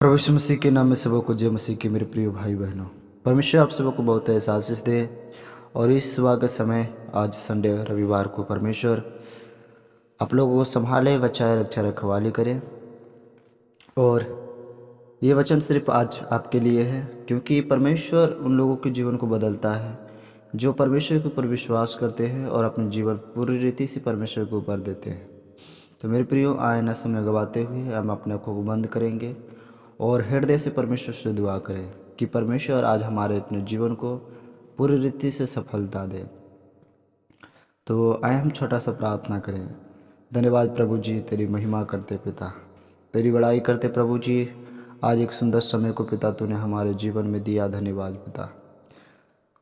प्रभु यीशु मसीह के नाम में सबको जय मसीह के मेरे प्रिय भाई बहनों। परमेश्वर आप सबको बहुत ऐसा आशीष दे। और इस सुबह के समय आज संडे रविवार को परमेश्वर आप लोगों को संभाले, बचाए, रक्षा रखवाली करे। और ये वचन सिर्फ आज आपके लिए है, क्योंकि परमेश्वर उन लोगों के जीवन को बदलता है जो परमेश्वर के ऊपर विश्वास करते हैं और अपने जीवन पूरी रीति से परमेश्वर के ऊपर देते हैं। तो मेरे प्रियो, आए न समय गवाते हुए हम अपने आँखों को बंद करेंगे और हृदय से परमेश्वर से दुआ करें कि परमेश्वर आज हमारे अपने जीवन को पूरी रीति से सफलता दे। तो आए हम छोटा सा प्रार्थना करें। धन्यवाद प्रभु जी, तेरी महिमा करते पिता, तेरी बड़ाई करते प्रभु जी। आज एक सुंदर समय को पिता तूने हमारे जीवन में दिया। धन्यवाद पिता।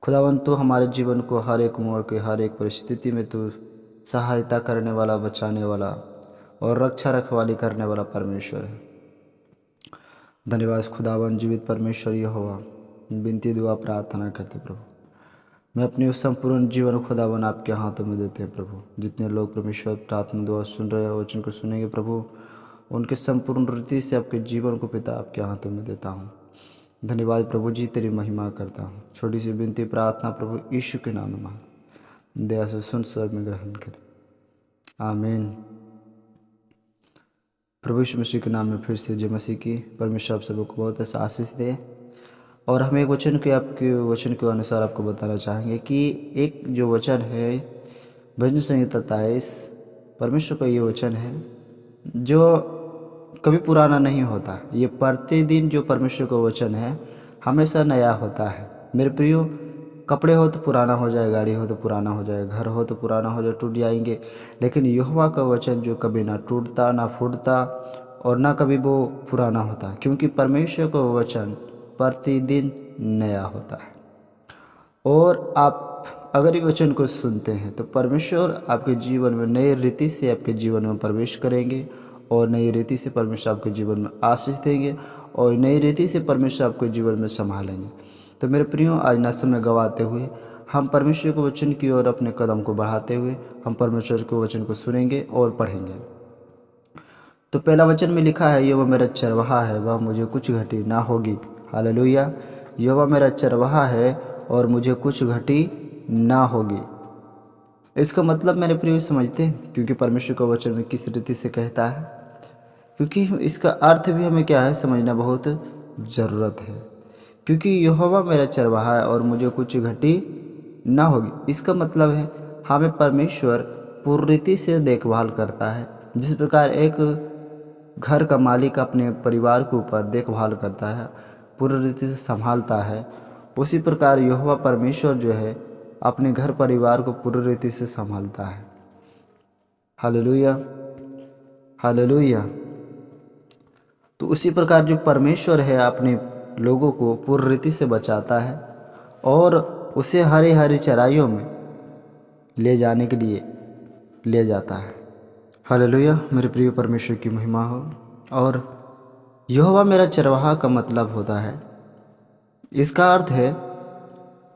खुदावन, तू हमारे जीवन को हर एक मोड़ के हर एक परिस्थिति में तू सहायता करने वाला, बचाने वाला और रक्षा रखवाली करने वाला परमेश्वर है। धन्यवाद खुदावन, जीवित परमेश्वर यहोवा, विनती दुआ प्रार्थना करते प्रभु। मैं अपने संपूर्ण जीवन खुदावन आपके हाथों में देते हैं प्रभु। जितने लोग परमेश्वर प्रार्थना दुआ सुन रहे हैं, वचन को सुनेंगे प्रभु, उनके संपूर्ण रीति से आपके जीवन को पिता आपके हाथों में देता हूँ। धन्यवाद प्रभु जी, तेरी महिमा करता हूँ। छोटी सी विनती प्रार्थना प्रभु यीशु के नाम में मांग, दया से सुन, स्वर में ग्रहण करें। आमीन। प्रभु यीशु मसीह के नाम में फिर से जय मसीह की। परमेश्वर आप सबको बहुत ऐसा आशीष दे। और हम एक वचन के आपके वचन के अनुसार आपको बताना चाहेंगे कि एक जो वचन है भजन संहिता 23, परमेश्वर का ये वचन है जो कभी पुराना नहीं होता। ये प्रतिदिन जो परमेश्वर का वचन है हमेशा नया होता है। मेरे प्रियो, कपड़े हो तो पुराना हो जाए, गाड़ी हो तो पुराना हो जाए, घर हो तो पुराना हो जाए, टूट जाएंगे, लेकिन यहोवा का वचन जो कभी ना टूटता, ना फूटता और ना कभी वो पुराना होता, क्योंकि परमेश्वर का वचन प्रतिदिन नया होता है। और आप अगर ये वचन को सुनते हैं तो परमेश्वर आपके जीवन में नई रीति से आपके जीवन में प्रवेश करेंगे और नई रीति से परमेश्वर आपके जीवन में आशीष देंगे और नई रीति से परमेश्वर आपके जीवन में संभालेंगे। तो मेरे प्रियो, आज ना समय गवाते हुए हम परमेश्वर के वचन की ओर अपने कदम को बढ़ाते हुए हम परमेश्वर के वचन को सुनेंगे और पढ़ेंगे। तो पहला वचन में लिखा है, यहोवा मेरा चरवाहा है, वह मुझे कुछ घटी ना होगी। हालेलुया। यहोवा मेरा चरवाहा है और मुझे कुछ घटी ना होगी। इसका मतलब मेरे प्रिय समझते हैं, क्योंकि परमेश्वर का वचन में किस रीति से कहता है, क्योंकि इसका अर्थ भी हमें क्या है समझना बहुत ज़रूरत है। क्योंकि यहोवा मेरा चरवाहा है और मुझे कुछ घटी ना होगी, इसका मतलब है हमें परमेश्वर पूरी रीति से देखभाल करता है। जिस प्रकार एक घर का मालिक अपने परिवार के ऊपर देखभाल करता है, पूरी रीति से संभालता है, उसी प्रकार यहोवा परमेश्वर जो है अपने घर परिवार को पूरी रीति से संभालता है। Hallelujah, hallelujah. तो उसी प्रकार जो परमेश्वर है अपने लोगों को पूरी रीति से बचाता है और उसे हरी हरी चराइयों में ले जाने के लिए ले जाता है। हालेलुया। मेरे प्रिय परमेश्वर की महिमा हो। और यहोवा मेरा चरवाहा का मतलब होता है, इसका अर्थ है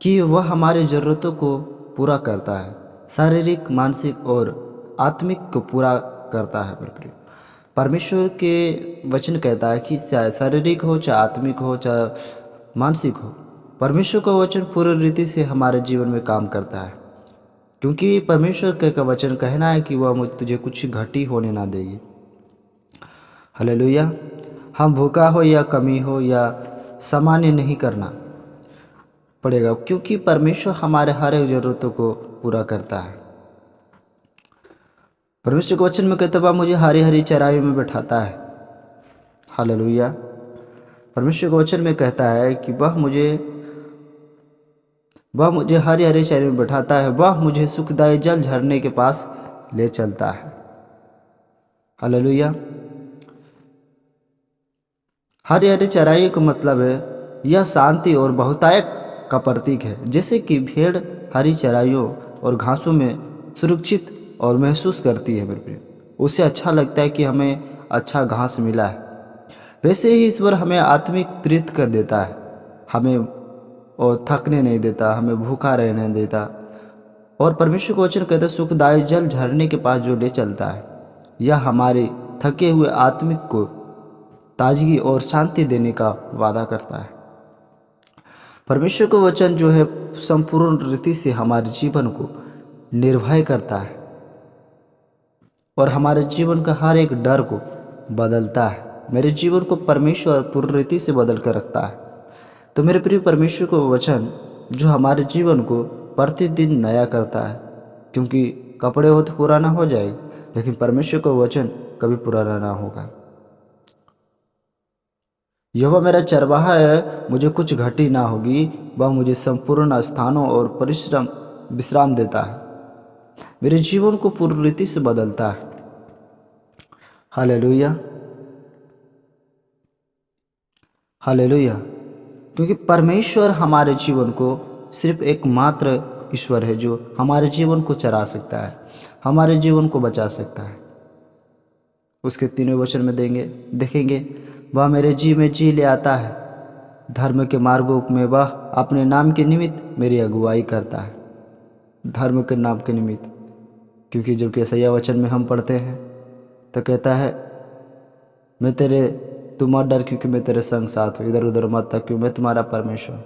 कि वह हमारी ज़रूरतों को पूरा करता है, शारीरिक, मानसिक और आत्मिक को पूरा करता है। मेरे प्रिय, परमेश्वर के वचन कहता है कि चाहे शारीरिक हो, चाहे आत्मिक हो, चाहे मानसिक हो, परमेश्वर का वचन पूरी रीति से हमारे जीवन में काम करता है। क्योंकि परमेश्वर का वचन कहना है कि वह तुझे कुछ घटी होने ना देगी। हालेलुया। हम भूखा हो या कमी हो या सामान्य नहीं करना पड़ेगा, क्योंकि परमेश्वर हमारे हर एक ज़रूरतों को पूरा करता है। परमेश्वर के वचन में कहता है, वह मुझे हरी हरी चराइयों में बैठाता है। हालेलुया। परमेश्वर के वचन में कहता है कि वह मुझे हरी हरी चराइयों में बैठाता है, वह मुझे सुखदायी जल झरने के पास ले चलता है। हालेलुया। हरी हरी चराइयों का मतलब है यह शांति और बहुतायत का प्रतीक है। जैसे कि भेड़ हरी चराइयों और घासों में सुरक्षित और महसूस करती है, मेरे प्रिय, उसे अच्छा लगता है कि हमें अच्छा घास मिला है। वैसे ही ईश्वर हमें आत्मिक तृप्त कर देता है, हमें और थकने नहीं देता, हमें भूखा रहने देता। और परमेश्वर का वचन कहता है, सुखदायी जल झरने के पास जो ले चलता है, यह हमारे थके हुए आत्मिक को ताजगी और शांति देने का वादा करता है। परमेश्वर का वचन जो है संपूर्ण रीति से हमारे जीवन को निर्भय करता है और हमारे जीवन का हर एक डर को बदलता है। मेरे जीवन को परमेश्वर पूर्ण रीति से बदल कर रखता है। तो मेरे प्रिय, परमेश्वर का वचन जो हमारे जीवन को प्रतिदिन नया करता है, क्योंकि कपड़े हो तो पुराना हो जाएगा, लेकिन परमेश्वर का वचन कभी पुराना ना होगा। यहोवा मेरा चरवाहा है, मुझे कुछ घटी ना होगी। वह मुझे संपूर्ण स्थानों और परिश्रम विश्राम देता है। मेरे जीवन को पूर्ण रीति से बदलता है। Hallelujah, hallelujah. क्योंकि परमेश्वर हमारे जीवन को सिर्फ एकमात्र ईश्वर है जो हमारे जीवन को चरा सकता है, हमारे जीवन को बचा सकता है। उसके तीनों वचन में देखेंगे, वह मेरे जी में जी ले आता है, धर्म के मार्गों में वह अपने नाम के निमित्त मेरी अगुवाई करता है। धर्म के नाम के निमित्त, क्योंकि जब यशायाह वचन में हम पढ़ते हैं तो कहता है, तू मत डर क्योंकि मैं तेरे संग साथ हूँ, इधर उधर मत तक, क्योंकि मैं तुम्हारा परमेश्वर,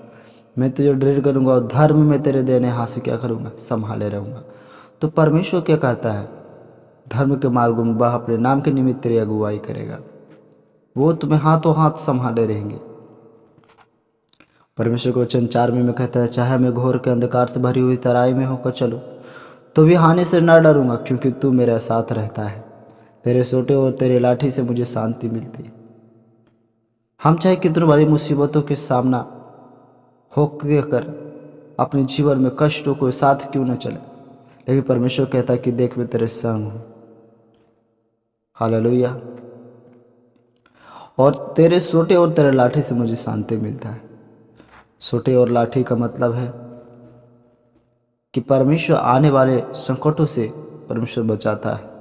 मैं तुझे दृढ़ करूँगा और धर्म में तेरे देने हाथ से क्या करूँगा, संभाले रहूँगा। तो परमेश्वर क्या कहता है, धर्म के मार्गों में वह अपने नाम के निमित्त तेरी अगुवाई करेगा, वो तुम्हें हाथों हाथ संभाले रहेंगे। परमेश्वर को वचन 4 में कहता है, चाहे मैं घोर के अंधकार से भरी हुई तराई में होकर चलूं तो भी हानि से न डरूंगा, क्योंकि तू मेरे साथ रहता है। तेरे सोटे और तेरे लाठी से मुझे शांति मिलती है। हम चाहे कितनी बड़ी मुसीबतों के सामना होकर अपने जीवन में कष्टों को साथ क्यों न चले, लेकिन परमेश्वर कहता है कि देख मैं तेरे संग हूँ। हालेलुया। और तेरे सोटे और तेरे लाठी से मुझे शांति मिलता है। सोटे और लाठी का मतलब है कि परमेश्वर आने वाले संकटों से परमेश्वर बचाता है,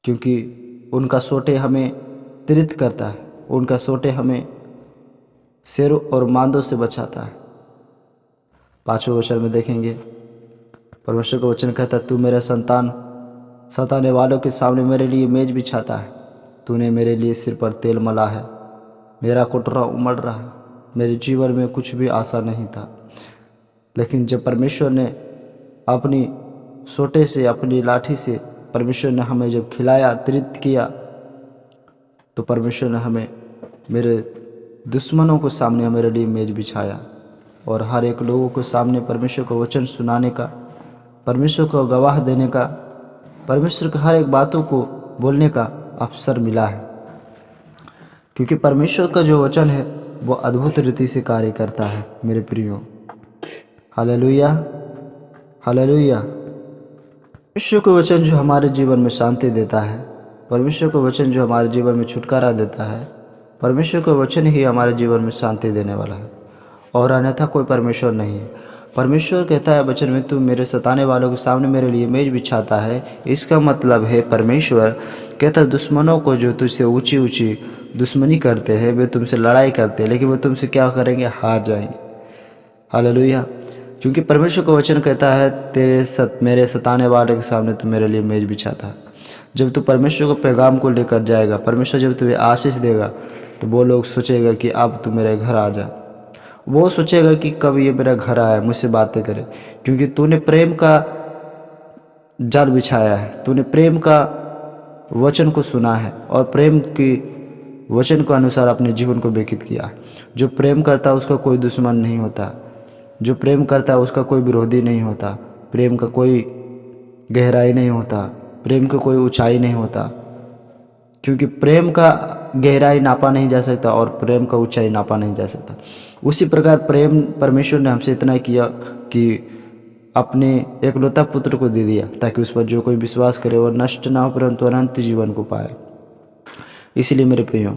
क्योंकि उनका सोटे हमें त्रित करता है, उनका सोटे हमें शेरों और मांदों से बचाता है। 5वें वचन में देखेंगे, परमेश्वर का वचन कहता है, तू मेरा संतान सताने वालों के सामने मेरे लिए मेज बिछाता है। तूने मेरे लिए सिर पर तेल मला है, मेरा कुटरा उमड़ रहा है। मेरे जीवन में कुछ भी आशा नहीं था, लेकिन जब परमेश्वर ने अपनी सोटे से, अपनी लाठी से परमेश्वर ने हमें जब खिलाया, तृप्त किया, तो परमेश्वर ने हमें मेरे दुश्मनों को सामने मेरे लिए मेज बिछाया और हर एक लोगों को सामने परमेश्वर को वचन सुनाने का, परमेश्वर को गवाह देने का, परमेश्वर के हर एक बातों को बोलने का अवसर मिला है। क्योंकि परमेश्वर का जो वचन है वो अद्भुत रीति से कार्य करता है मेरे प्रियो। Hallelujah, hallelujah. परमेश्वर का वचन जो हमारे जीवन में शांति देता है, परमेश्वर का वचन जो हमारे जीवन में छुटकारा देता है, परमेश्वर का वचन ही हमारे जीवन में शांति देने वाला है और अन्यथा कोई परमेश्वर नहीं है। परमेश्वर कहता है वचन में, तू मेरे सताने वालों के सामने मेरे लिए मेज बिछाता है। इसका मतलब है परमेश्वर कहता है, दुश्मनों को जो तुझसे ऊंची ऊंची दुश्मनी करते हैं, वे तुमसे लड़ाई करते हैं, लेकिन वे तुमसे क्या करेंगे, हार जाएंगे। हालेलुया। क्योंकि परमेश्वर का वचन कहता है, मेरे सताने वाले के सामने तू मेरे लिए मेज बिछाता है। जब तू परमेश्वर को पैगाम को लेकर जाएगा, परमेश्वर जब तुझे आशीष देगा, तो वो लोग सोचेगा कि अब तू मेरे घर आ जा। वो सोचेगा कि कब ये मेरा घर आया, मुझसे बातें करे, क्योंकि तूने प्रेम का जाल बिछाया है, तूने प्रेम का वचन को सुना है और प्रेम की वचन के अनुसार अपने जीवन को व्यतीत किया। जो प्रेम करता है उसका कोई दुश्मन नहीं होता, जो प्रेम करता है उसका कोई विरोधी नहीं होता, प्रेम का कोई गहराई नहीं होता, प्रेम का कोई ऊंचाई नहीं होता, क्योंकि प्रेम का गहराई नापा नहीं जा सकता और प्रेम का ऊंचाई नापा नहीं जा सकता। उसी प्रकार प्रेम परमेश्वर ने हमसे इतना किया कि अपने एकलौता पुत्र को दे दिया, ताकि उस पर जो कोई विश्वास करे वह नष्ट ना हो परंतु अनंत जीवन को पाए। इसलिए मेरे प्रियो,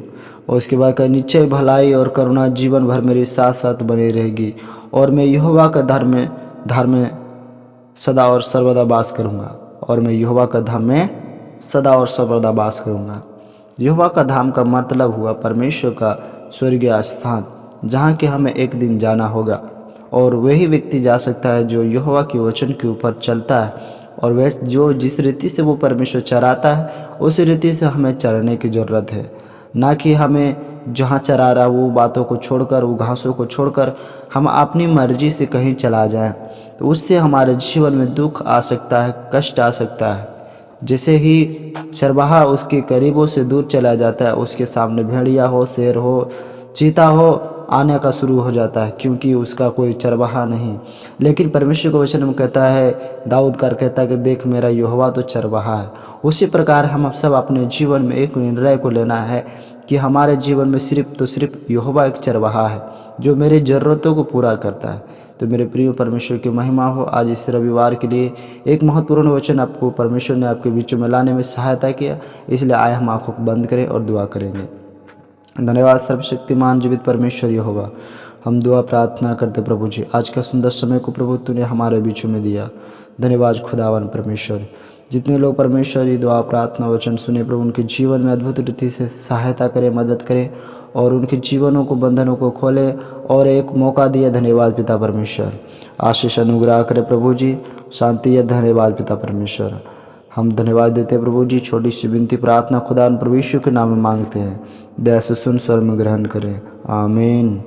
और उसके बाद का निश्चय भलाई और करुणा जीवन भर मेरे साथ साथ बनी रहेगी और मैं यहोवा का धाम में सदा और सर्वदा वास करूँगा। और मैं यहोवा का धाम में सदा और सर्वदा वास करूँगा। यहोवा का धाम का मतलब हुआ परमेश्वर का स्वर्गीय स्थान, जहाँ कि हमें एक दिन जाना होगा। और वही व्यक्ति जा सकता है जो यहोवा के वचन के ऊपर चलता है और वैसे जो जिस रीति से वो परमेश्वर चराता है उस रीति से हमें चरने की ज़रूरत है, ना कि हमें जहाँ चरा रहा वो बातों को छोड़कर, वो घासों को छोड़कर हम अपनी मर्जी से कहीं चला जाएं, तो उससे हमारे जीवन में दुख आ सकता है, कष्ट आ सकता है। जैसे ही चरवाहा उसके करीबों से दूर चला जाता है, उसके सामने भेड़िया हो, शेर हो, चीता हो आने का शुरू हो जाता है, क्योंकि उसका कोई चरवाहा नहीं। लेकिन परमेश्वर के वचन में कहता है, दाऊद कर कहता है कि देख मेरा यहोवा तो चरवाहा है। उसी प्रकार हम सब अपने जीवन में एक निर्णय को लेना है कि हमारे जीवन में सिर्फ तो सिर्फ यहोवा एक चरवाहा है जो मेरी ज़रूरतों को पूरा करता है। तो मेरे प्रिय परमेश्वर की महिमा हो। आज इस रविवार के लिए एक महत्वपूर्ण वचन आपको परमेश्वर ने आपके बीचों में लाने में सहायता किया, इसलिए आए हम आंखों को बंद करें और दुआ करेंगे। धन्यवाद सर्वशक्तिमान जीवित परमेश्वर यहोवा, हम दुआ प्रार्थना करते प्रभु जी, आज का सुंदर समय को प्रभु तूने हमारे बीचों में दिया। धन्यवाद खुदावन परमेश्वर। जितने लोग परमेश्वर ये दुआ प्रार्थना वचन सुने प्रभु, उनके जीवन में अद्भुत रीति से सहायता करें, मदद करें और उनके जीवनों को, बंधनों को खोले और एक मौका दिया। धन्यवाद पिता परमेश्वर। आशीष अनुग्रह करे प्रभु जी, शांति है। धन्यवाद पिता परमेश्वर। हम धन्यवाद देते हैं प्रभु जी। छोटी सी विनती प्रार्थना खुदा प्रभु यीशु के नाम में मांगते हैं, दया से सुन स्वर में ग्रहण करें। आमीन।